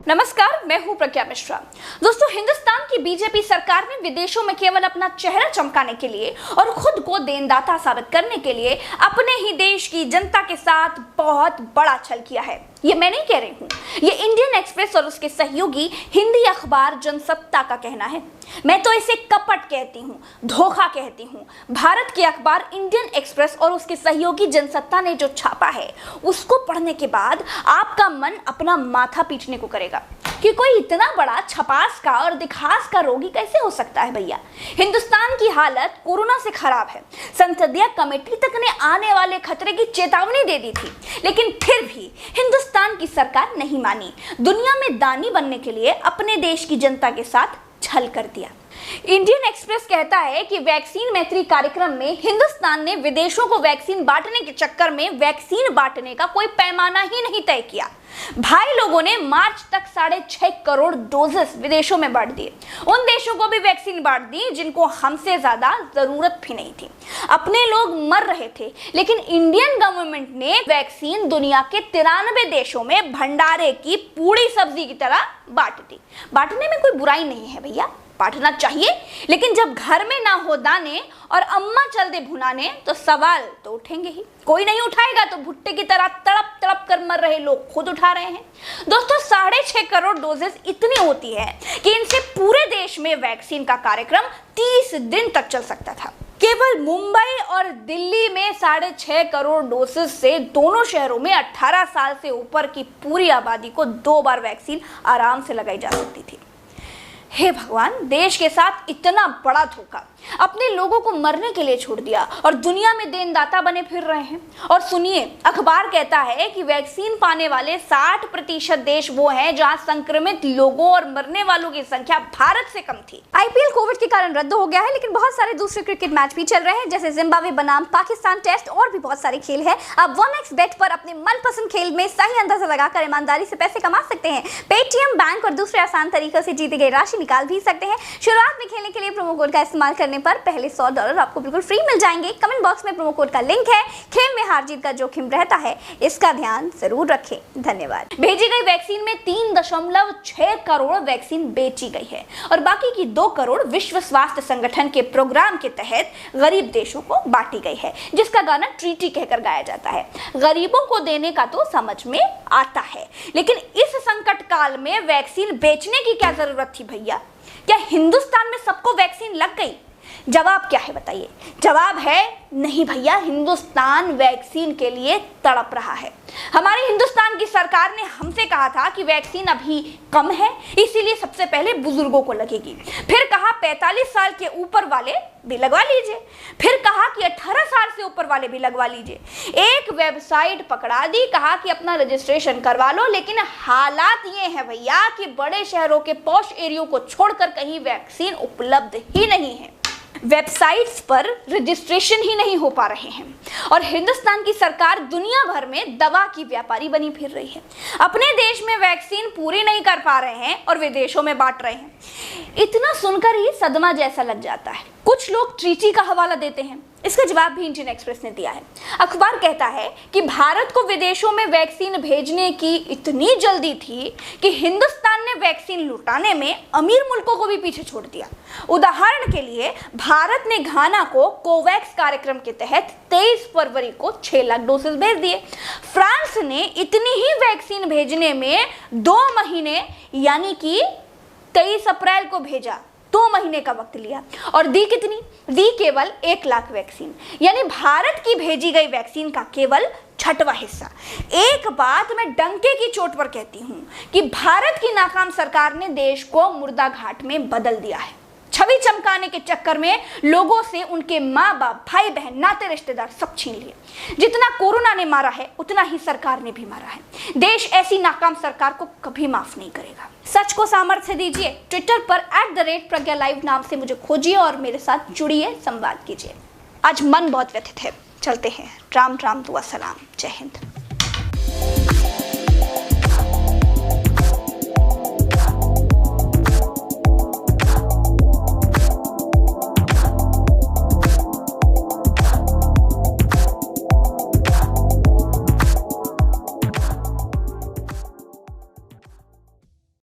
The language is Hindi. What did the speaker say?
नमस्कार, मैं हूं प्रज्ञा मिश्रा। दोस्तों, हिंदुस्तान की बीजेपी सरकार ने विदेशों में केवल अपना चेहरा चमकाने के लिए और खुद को देनदाता साबित करने के लिए अपने ही देश की जनता के साथ बहुत बड़ा छल किया है। ये मैं नहीं कह रही हूँ, ये इंडियन एक्सप्रेस और उसके सहयोगी हिंदी अखबार जनसत्ता का कहना है। मैं तो इसे कपट कहती हूँ, धोखा कहती हूँ। भारत के अखबार इंडियन एक्सप्रेस और उसके सहयोगी जनसत्ता ने जो छापा है, उसको पढ़ने के बाद आपका मन अपना माथा पीटने को करेगा कि कोई इतना बड़ा छपास का और दिखास का रोगी कैसे हो सकता है। भैया, हिंदुस्तान की हालत कोरोना से खराब है। संसदीय कमेटी तक ने आने वाले खतरे की चेतावनी दे दी थी, लेकिन फिर भी हिंदुस्तान की सरकार नहीं मानी। दुनिया में दानी बनने के लिए अपने देश की जनता के साथ छल कर दिया। इंडियन एक्सप्रेस कहता है कि वैक्सीन मैत्री कार्यक्रम में हिंदुस्तान ने विदेशों को वैक्सीन बांटने के चक्कर में वैक्सीन बांटने का कोई पैमाना ही नहीं तय किया। भाई लोगों ने मार्च तक 6.5 करोड़ डोजेस विदेशों में बांट दिए। उन देशों को भी वैक्सीन बांट दी जिनको हमसे ज्यादा जरूरत भी नहीं थी। अपने लोग मर रहे थे, लेकिन इंडियन गवर्नमेंट ने वैक्सीन दुनिया के 93 देशों में भंडारे की पूरी सब्जी की तरह बांट दी। बांटने में कोई बुराई नहीं है भैया, बांटना चाहिए, लेकिन जब घर में ना हो दाने और अम्मा चल दे भुनाने तो सवाल तो उठेंगे ही। कोई नहीं उठाएगा तो भुट्टे की तरह तड़प तड़प कर मर रहे लोग खुद उठा रहे हैं। दोस्तों, 6.5 करोड़ डोजेस इतनी होती है कि इनसे पूरे देश में वैक्सीन का कार्यक्रम 30 दिन तक चल सकता था। केवल मुंबई और दिल्ली में 6.5 करोड़ डोसेस से दोनों शहरों में 18 साल से ऊपर की पूरी आबादी को 2 बार वैक्सीन आराम से लगाई जा सकती थी। हे भगवान, देश के साथ इतना बड़ा धोखा, अपने लोगों को मरने के लिए छोड़ दिया और दुनिया में देनदाता बने फिर रहे हैं। और सुनिए, अखबार कहता है कि वैक्सीन पाने वाले 60% देश वो हैं जहां संक्रमित लोगों और मरने वालों की संख्या भारत से कम थी। आईपीएल कोविड के कारण रद्द हो गया है, लेकिन बहुत सारे दूसरे क्रिकेट मैच भी चल रहे हैं, जैसे जिम्बाब्वे बनाम पाकिस्तान टेस्ट और भी बहुत सारे खेल है। आप 1xBet पर अपने मनपसंद खेल में सही अंदाजा लगाकर ईमानदारी से पैसे कमा सकते हैं। पेटीएम, बैंक और दूसरे आसान तरीकों से जीती गई राशि निकाल भी सकते हैं। शुरुआत में खेलने के लिए प्रोमो कोड का इस्तेमाल करने पर पहले $100 आपको बिल्कुल फ्री मिल जाएंगे। कमेंट बॉक्स में प्रोमो कोड का लिंक है। खेल में हार जीत का जोखिम रहता है, इसका ध्यान जरूर रखें। धन्यवाद। भेजी गई वैक्सीन में 3.6 करोड़ वैक्सीन बेची गई है और बाकी की 2 करोड़ विश्व स्वास्थ्य संगठन के प्रोग्राम के तहत गरीब देशों को बांटी गई है, जिसका गाना ट्रीटी कहकर गाया जाता है। गरीबों को देने का तो समझ में आता है, लेकिन इस संकट काल में वैक्सीन बेचने की क्या जरूरत थी भैया? क्या हिंदुस्तान में सबको वैक्सीन लग गई? जवाब क्या है बताइए? जवाब है नहीं भैया, हिंदुस्तान वैक्सीन के लिए तड़प रहा है। हमारी हिंदुस्तान की सरकार ने हमसे कहा था कि वैक्सीन अभी कम है, इसीलिए सबसे पहले बुजुर्गों को लगेगी। फिर कहा 45 साल के ऊपर वाले भी लगवा लीजिए। फिर कहा कि 18 साल से ऊपर वाले भी लगवा लीजिए। एक वेबसाइट पकड़ा दी, कहा कि अपना रजिस्ट्रेशन करवा लो, लेकिन हालात ये है भैया कि बड़े शहरों के पॉश एरियो को छोड़कर कहीं वैक्सीन उपलब्ध ही नहीं है। वेबसाइट्स पर रजिस्ट्रेशन ही नहीं हो पा रहे हैं और हिंदुस्तान की सरकार दुनिया भर में दवा की व्यापारी बनी फिर रही है। अपने देश में वैक्सीन पूरी नहीं कर पा रहे हैं और विदेशों में बांट रहे हैं। इतना सुनकर ही सदमा जैसा लग जाता है। कुछ लोग ट्रीटी का हवाला देते हैं, इसका जवाब भी इंडियन एक्सप्रेस ने दिया है। अखबार कहता है कि भारत को विदेशों में वैक्सीन भेजने की इतनी जल्दी थी कि हिंदुस्तान ने वैक्सीन लुटाने में अमीर मुल्कों को भी पीछे छोड़ दिया। उदाहरण के लिए, भारत ने घाना को कोवैक्स कार्यक्रम के तहत 23 फरवरी को 6 लाख डोसेस भेज दिए। फ्रांस ने इतनी ही वैक्सीन भेजने में 2 महीने यानी कि 23 अप्रैल को भेजा, 2 महीने का वक्त लिया और दी कितनी? दी केवल 1 लाख वैक्सीन, यानी भारत की भेजी गई वैक्सीन का केवल 6वां हिस्सा। एक बात मैं डंके की चोट पर कहती हूं कि भारत की नाकाम सरकार ने देश को मुर्दा घाट में बदल दिया है। छवि चमकाने के चक्कर में लोगों से उनके माँ बाप, भाई बहन, नाते रिश्तेदार सब छीन लिए। जितना कोरोना ने मारा है, उतना ही सरकार ने भी मारा है। देश ऐसी नाकाम सरकार को कभी माफ नहीं करेगा। सच को सामर्थ्य दीजिए। ट्विटर पर @प्रज्ञा_live नाम से मुझे खोजिए और मेरे साथ जुड़िए, संवाद कीजिए। आज मन बहुत व्यथित है। चलते हैं। राम राम, दुआ सलाम, जय हिंद।